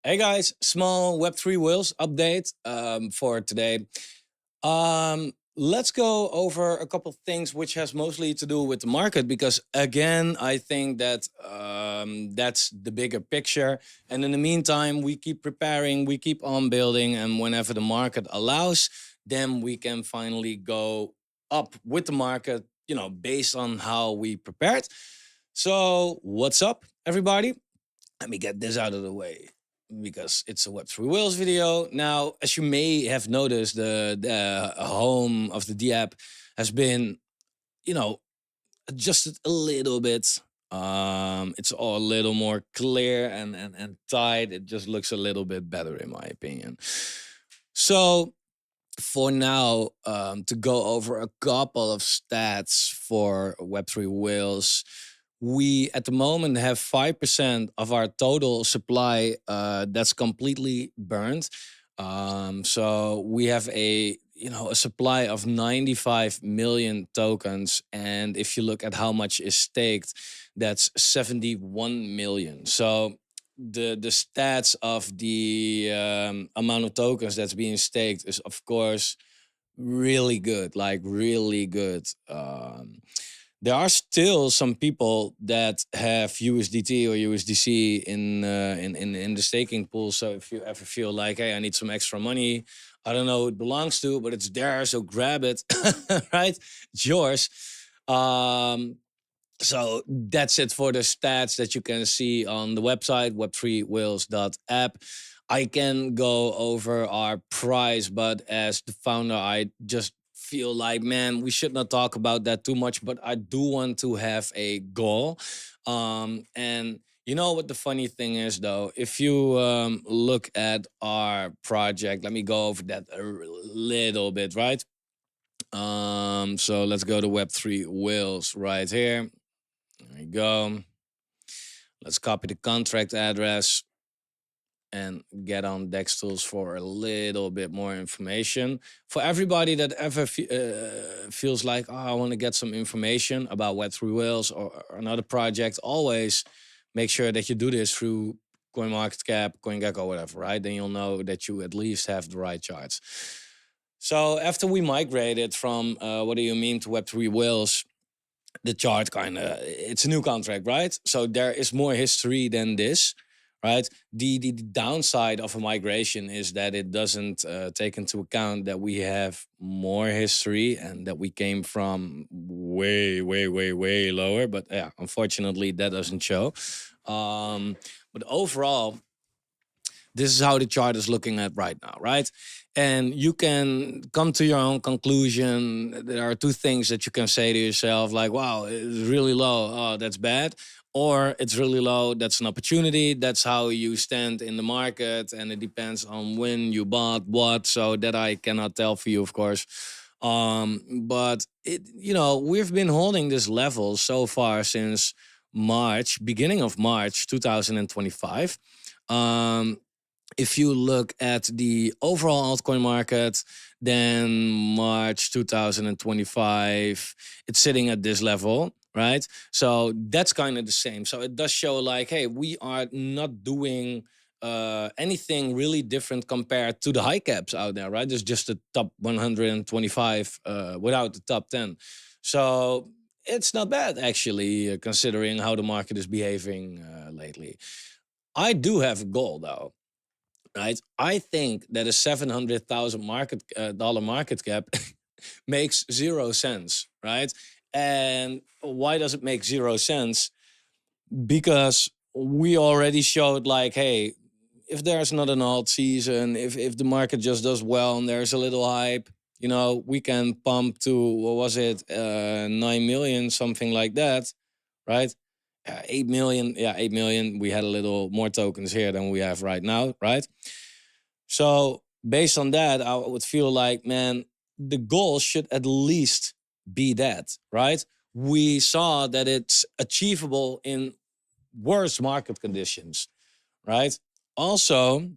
Hey guys, small Web3 Wheels update for today. Let's go over a couple of things which has mostly to do with the market because again, I think that that's the bigger picture. And in the meantime, we keep preparing, we keep on building, and whenever the market allows, then we can finally go up with the market, based on how we prepared. So, what's up, everybody? Let me get this out of the way because it's a Web3 Wheels video. Now, as you may have noticed, the home of the D app has been, you know, adjusted a little bit. It's all a little more clear and tight. It just looks a little bit better, in my opinion. So, for now, to go over a couple of stats for Web3 Wheels, we at the moment have 5% of our total supply that's completely burned. So we have a supply of 95 million tokens, and if you look at how much is staked, that's 71 million. So the stats of the amount of tokens that's being staked is of course really good, like really good. There are still some people that have USDT or USDC in the staking pool. So if you ever feel like, hey, I need some extra money, I don't know who it belongs to, but it's there, so grab it, right? It's yours. Um, so that's it for the stats that you can see on the website, web3wheels.app. I can go over our price, but as the founder, I just feel like, man, we should not talk about that too much, but I do want to have a goal. And you know what the funny thing is, though? If you look at our project, let me go over that a little bit, right? So let's go to Web3 Wheels right here. There we go. Let's copy the contract address and get on Dex Tools for a little bit more information. For everybody that ever feels like, oh, I want to get some information about Web3 Wheels or another project, always make sure that you do this through CoinMarketCap, CoinGecko, whatever, right? Then you'll know that you at least have the right charts. So after we migrated from What Do You Mean to Web3 Wheels, the chart kind of, it's a new contract, right? So there is more history than this, right? The downside of a migration is that it doesn't take into account that we have more history and that we came from way lower. But yeah, unfortunately, that doesn't show. But overall, this is how the chart is looking at right now, right? And you can come to your own conclusion. There are two things that you can say to yourself, like, wow, it's really low. Oh, that's bad. Or it's really low. That's an opportunity. That's how you stand in the market. And it depends on when you bought what. So that I cannot tell for you, of course. But we've been holding this level so far since March, beginning of March 2025. If you look at the overall altcoin market, then March 2025, it's sitting at this level, right? So that's kind of the same. So it does show like, hey, we are not doing anything really different compared to the high caps out there, right? There's just the top 125 without the top 10. So it's not bad, actually, considering how the market is behaving lately. I do have a goal, though, right? I think that a 700,000 dollar market cap makes 0 cents, right? And why does it make 0 cents? Because we already showed like, hey, if there's not an alt season, if the market just does well and there's a little hype, we can pump to, what was it, 9 million, something like that, right? 8 million. Yeah, 8 million. We had a little more tokens here than we have right now, right? So based on that, I would feel like, man, the goal should at least be that, right? We saw that it's achievable in worse market conditions, right? Also,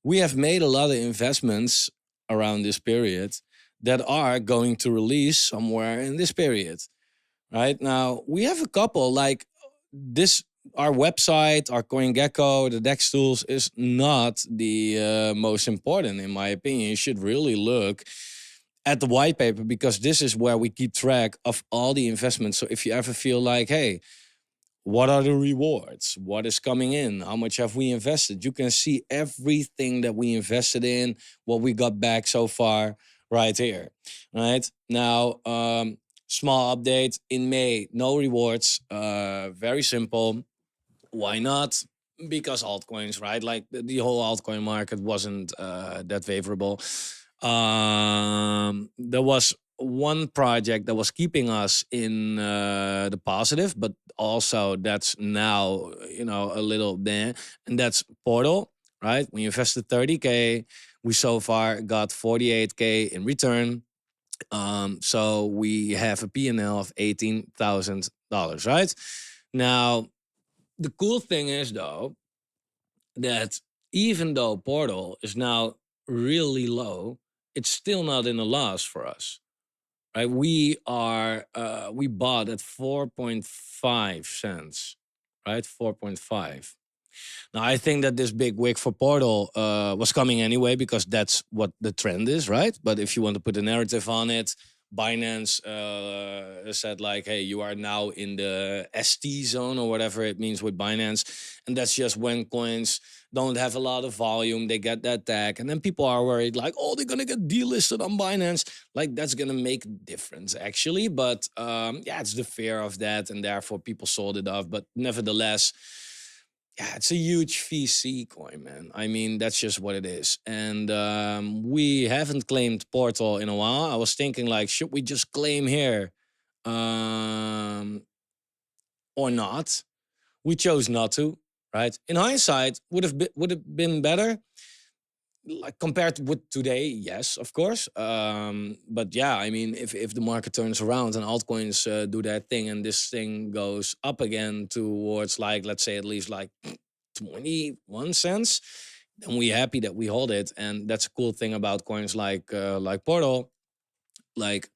we have made a lot of investments around this period that are going to release somewhere in this period, right? Now, we have a couple like this our website, our CoinGecko, the DEX tools is not the most important, in my opinion. You should really look at the white paper because this is where we keep track of all the investments. So if you ever feel like, hey, what are the rewards? What is coming in? How much have we invested? You can see everything that we invested in, what we got back so far, right here. Right now, small update in May, no rewards. Very simple. Why not? Because altcoins, right? Like the whole altcoin market wasn't that favorable. There was one project that was keeping us in the positive, but also that's now a little bit, and that's Portal, right? We invested 30K, we so far got 48K in return. So we have a P&L of $18,000, right? Now the cool thing is though that even though Portal is now really low, it's still not in a loss for us. Right? We bought at 4.5 cents, right? 4.5. Now I think that this big wick for Portal was coming anyway because that's what the trend is, right? But if you want to put a narrative on it, Binance said like, "Hey, you are now in the ST zone or whatever it means with Binance," and that's just when coins don't have a lot of volume, they get that tag, and then people are worried like, "Oh, they're gonna get delisted on Binance." Like that's gonna make a difference actually, but yeah, it's the fear of that, and therefore people sold it off. But nevertheless, yeah, it's a huge VC coin, man. I mean, that's just what it is. And we haven't claimed Portal in a while. I was thinking, like, should we just claim here um, or not? We chose not to, right? In hindsight, would have been better, like compared with today. Yes, of course. But yeah, I mean, if the market turns around and altcoins do their thing and this thing goes up again towards like, let's say at least like 21 cents, then we happy that we hold it. And that's a cool thing about coins like Portal. Like,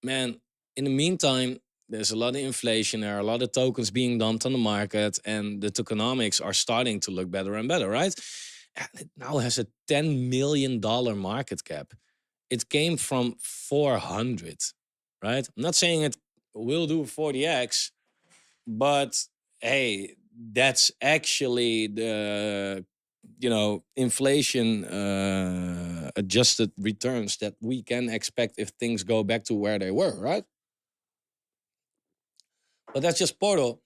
man, in the meantime, there's a lot of inflation. There are a lot of tokens being dumped on the market, and the tokenomics are starting to look better and better, right? And it now has a $10 million market cap. It came from 400, right? I'm not saying it will do 40x, but hey, that's actually the inflation adjusted returns that we can expect if things go back to where they were, right? But that's just Portal.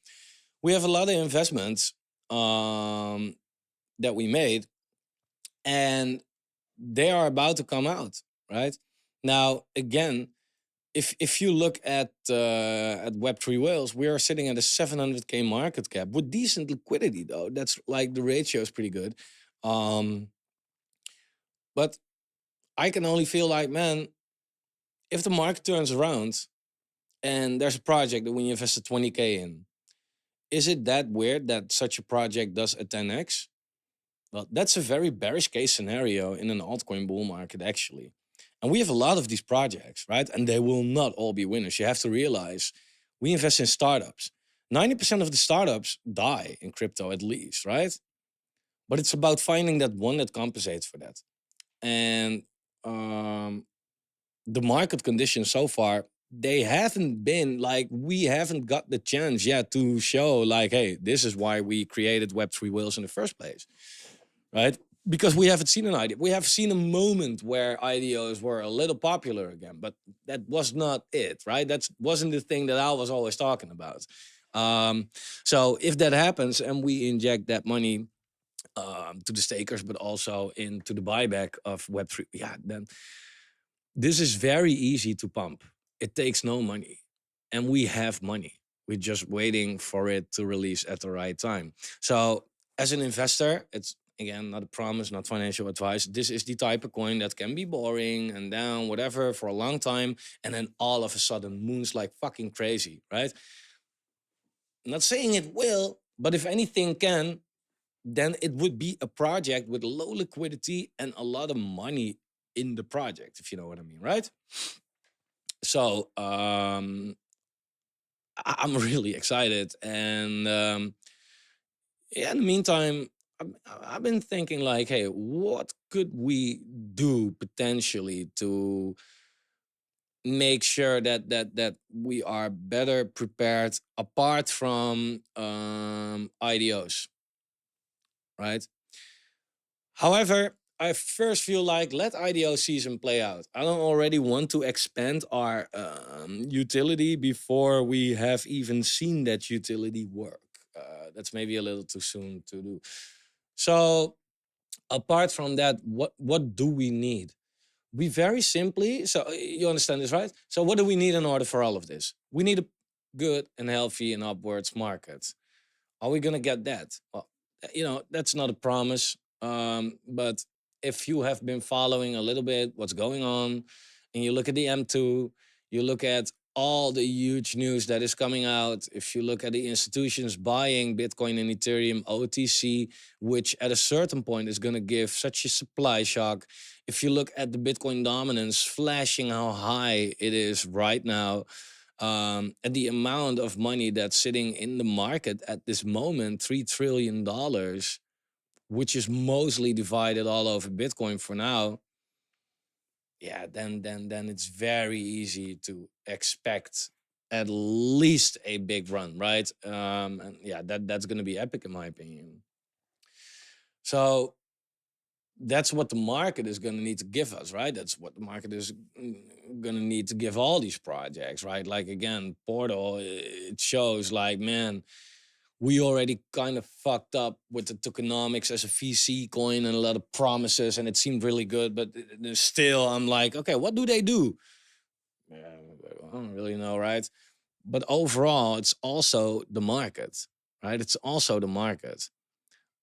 We have a lot of investments that we made, and they are about to come out, right? Now, again, if you look at Web3 whales, we are sitting at a 700K market cap with decent liquidity, though. That's like the ratio is pretty good. Um, but I can only feel like, man, if the market turns around and there's a project that we invested 20K in, is it that weird that such a project does a 10x? Well, that's a very bearish case scenario in an altcoin bull market, actually. And we have a lot of these projects, right? And they will not all be winners. You have to realize we invest in startups. 90% of the startups die in crypto at least, right? But it's about finding that one that compensates for that. And the market conditions so far, they haven't been like, we haven't got the chance yet to show like, hey, this is why we created Web3 whales in the first place, right? Because we haven't seen an idea. We have seen a moment where IDOs were a little popular again, but that was not it, right? That wasn't the thing that I was always talking about. So if that happens and we inject that money to the stakers, but also into the buyback of Web3, yeah, then this is very easy to pump. It takes no money, and we have money. We're just waiting for it to release at the right time. So, as an investor, it's again not a promise, not financial advice. This is the type of coin that can be boring and down, whatever, for a long time, and then all of a sudden moons like fucking crazy, right? I'm not saying it will, but if anything can, then it would be a project with low liquidity and a lot of money in the project, if you know what I mean, right? So I'm really excited, and Yeah, in the meantime, I've been thinking like, hey, what could we do potentially to make sure that we are better prepared apart from IDOs, right? However, I first feel like let IDO season play out. I don't already want to expand our utility before we have even seen that utility work. That's maybe a little too soon to do. So apart from that, what do we need? We very simply, so you understand this, right? So what do we need in order for all of this? We need a good and healthy and upwards market. Are we gonna get that? Well, that's not a promise. But if you have been following a little bit what's going on, and you look at the M2, you look at all the huge news that is coming out. If you look at the institutions buying Bitcoin and Ethereum OTC, which at a certain point is going to give such a supply shock. If you look at the Bitcoin dominance flashing how high it is right now, and the amount of money that's sitting in the market at this moment, $3 trillion, which is mostly divided all over Bitcoin for now. Yeah, then it's very easy to expect at least a big run, right? And yeah, that's gonna be epic in my opinion. So that's what the market is going to need to give us, right? That's what the market is going to need to give all these projects, right? Like again, Portal, it shows like, man, we already kind of fucked up with the tokenomics as a VC coin and a lot of promises, and it seemed really good, but still, I'm like, okay, what do they do? Yeah, I don't really know, right? But overall, it's also the market, right? It's also the market.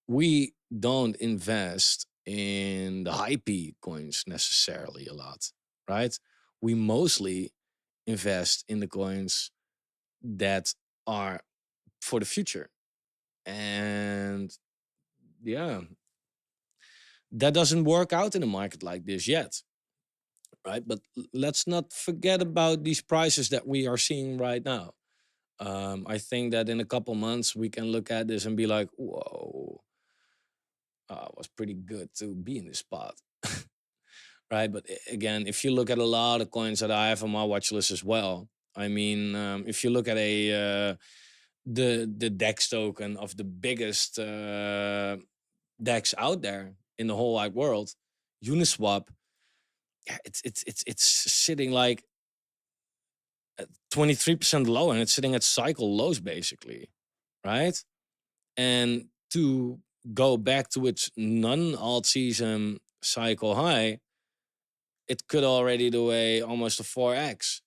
We don't invest in the hype coins necessarily a lot, right? We mostly invest in the coins that are for the future. And yeah, that doesn't work out in a market like this yet, right? But let's not forget about these prices that we are seeing right now. I think that in a couple months we can look at this and be like, whoa, it was pretty good to be in this spot. Right? But again, if you look at a lot of coins that I have on my watch list as well, I mean, if you look at the DEX token of the biggest DEX out there in the whole wide world, Uniswap, yeah, it's sitting like at 23% low, and it's sitting at cycle lows basically, right? And to go back to its non-alt season cycle high, it could already do almost a 4x,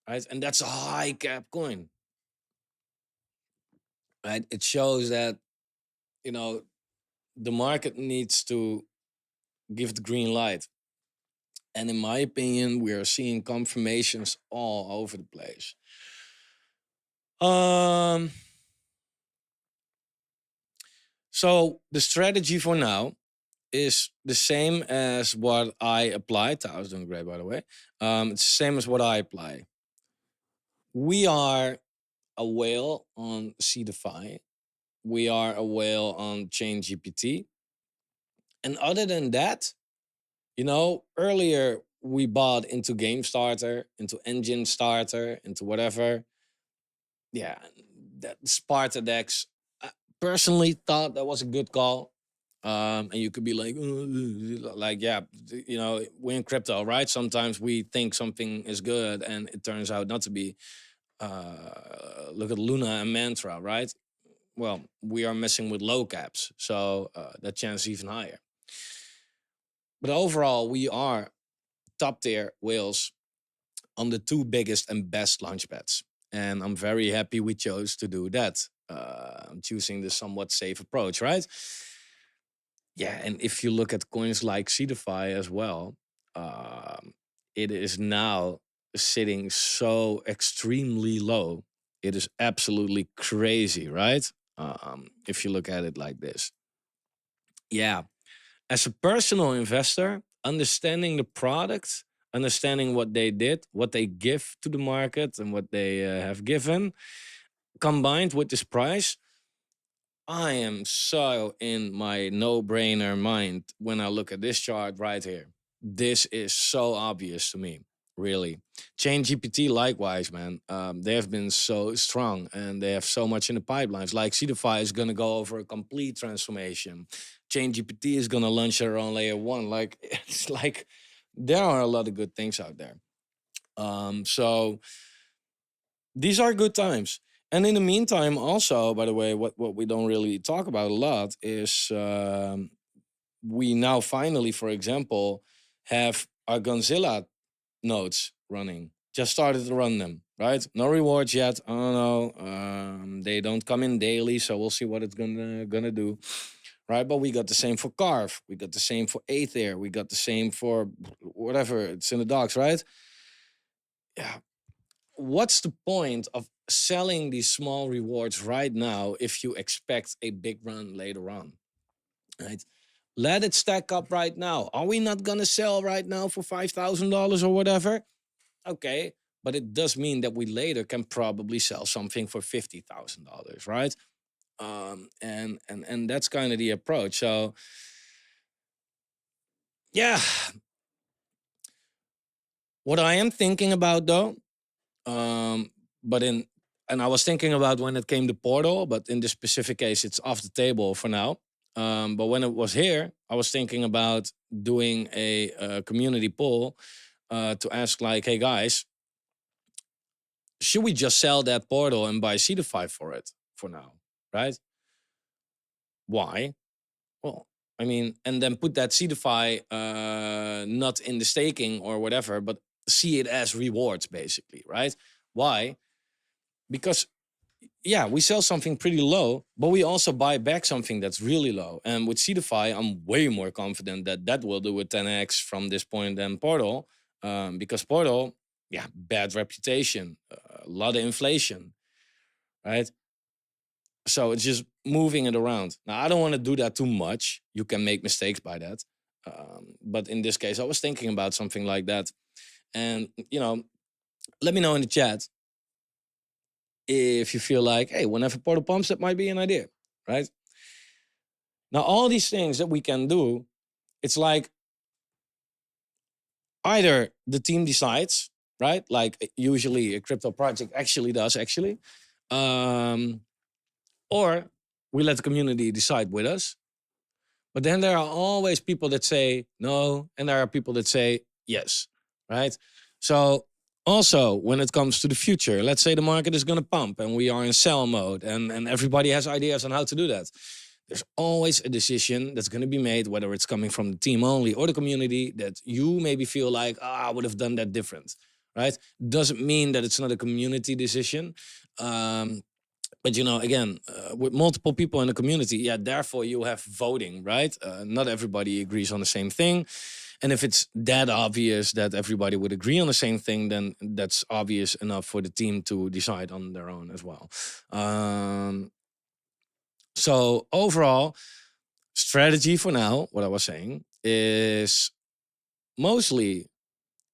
right? And that's a high cap coin, right? It shows that, you know, the market needs to give the green light. And in my opinion, we are seeing confirmations all over the place. Um, so the strategy for now is the same as what I applied. I was doing great, by the way. It's the same as what I apply. We are a whale on CDFI. We are a whale on Chain GPT. And other than that, earlier we bought into Game Starter, into Engine Starter, into whatever. Yeah, that Sparta Dex. I personally thought that was a good call. And you could be like, yeah, we're in crypto, right? Sometimes we think something is good and it turns out not to be. Look at Luna and Mantra, right? Well, we are messing with low caps, so that chance is even higher. But overall, we are top tier whales on the two biggest and best launchpads. And I'm very happy we chose to do that. I'm choosing the somewhat safe approach, right? Yeah, and if you look at coins like CeDeFi as well, it is now sitting so extremely low. It is absolutely crazy, right? If you look at it like this. Yeah, as a personal investor, understanding the product, understanding what they did, what they give to the market, and what they have given, combined with this price, I am so in my no-brainer mind when I look at this chart right here. This is so obvious to me, really. Chain GPT, likewise, man. They have been so strong and they have so much in the pipelines. Like Cedify is going to go over a complete transformation. Chain GPT is going to launch their own layer one. Like it's like there are a lot of good things out there. So these are good times. And in the meantime, also, by the way, what we don't really talk about a lot is we now finally, for example, have our Gonzilla nodes running. Just started to run them, right? No rewards yet. I don't know. They don't come in daily, so we'll see what it's gonna do, right? But we got the same for Carve. We got the same for Aether. We got the same for whatever. It's in the docs, right? Yeah, what's the point of selling these small rewards right now if you expect a big run later on, right? Let it stack up right now. Are we not gonna sell right now for $5,000 or whatever? Okay, but it does mean that we later can probably sell something for $50,000, right? And that's kind of the approach. So yeah, what I am thinking about though, Um, but in and I was thinking about when it came to Portal, but in this specific case, it's off the table for now. But when it was here, I was thinking about doing a community poll to ask, like, hey guys, should we just sell that Portal and buy Cedarify for it for now, right? Why? Well, I mean, and then put that Cedarify not in the staking or whatever, but see it as rewards, basically, right? Why? Because yeah, we sell something pretty low, but we also buy back something that's really low. And with Cedarify, I'm way more confident that that will do a 10x from this point than Portal, because Portal, yeah, bad reputation, a lot of inflation, right? So it's just moving it around. Now, I don't want to do that too much. You can make mistakes by that. But in this case, I was thinking about something like that. And, let me know in the chat if you feel like, hey, whenever Portal pumps, that might be an idea, right? Now, all these things that we can do, it's like either the team decides, right? Like usually a crypto project actually does, um, or we let the community decide with us. But then there are always people that say no, and there are people that say yes, right? So also when it comes to the future, let's say the market is going to pump and we are in sell mode, and everybody has ideas on how to do that. There's always a decision that's going to be made, whether it's coming from the team only or the community, that you maybe feel like, I would have done that different, right? Doesn't mean that it's not a community decision. But again, with multiple people in the community, yeah, therefore you have voting, right? Not everybody agrees on the same thing. And if it's that obvious that everybody would agree on the same thing, then that's obvious enough for the team to decide on their own as well. So overall, strategy for now, what I was saying, is mostly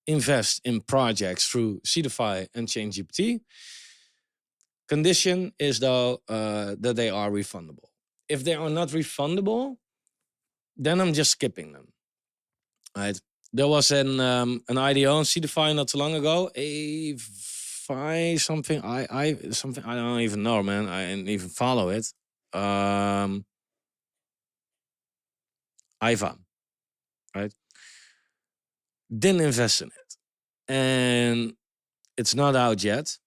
invest in projects through Cedarify and ChainGPT. Condition is though that they are refundable. If they are not refundable, then I'm just skipping them. Right? There was an IDO on Cedarify not too long ago. A something I something I don't even know, man. I didn't even follow it. IVA, right? Didn't invest in it, and it's not out yet.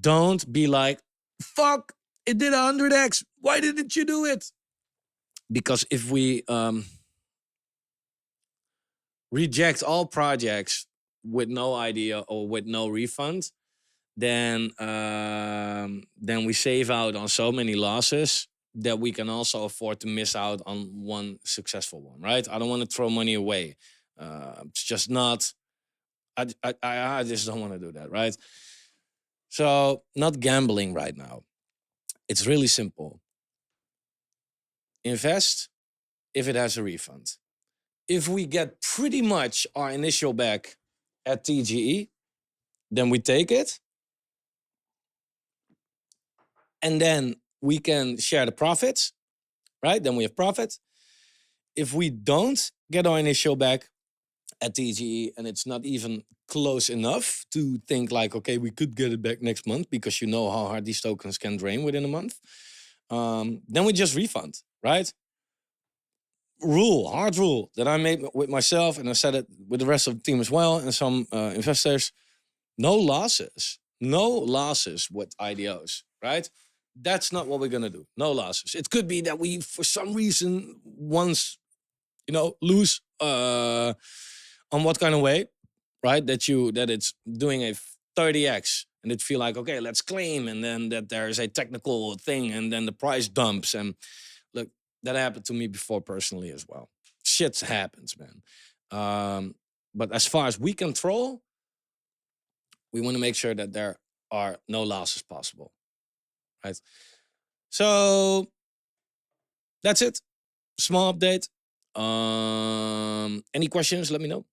Don't be like, fuck, it did 100x. Why didn't you do it? Because if we reject all projects with no idea or with no refund, then we save out on so many losses that we can also afford to miss out on one successful one, right? I don't want to throw money away. It's just not. I just don't want to do that, right? So not gambling right now. It's really simple. Invest if it has a refund. If we get pretty much our initial back at TGE, then we take it. And then we can share the profits, right? Then we have profit. If we don't get our initial back at TGE and it's not even close enough to think like, okay, we could get it back next month because you know how hard these tokens can drain within a month, then we just refund, right? Hard rule that I made with myself, and I said it with the rest of the team as well, and some investors: no losses with IDOs, right? That's not what we're gonna do. No losses. It could be that we, for some reason, once lose on what kind of way, right? That it's doing a 30x, and it feel like, okay, let's claim, and then that there is a technical thing, and then the price dumps. And look, that happened to me before personally as well. Shit happens, man. But as far as we control, we want to make sure that there are no losses possible, right? So that's it. Small update. Any questions? Let me know.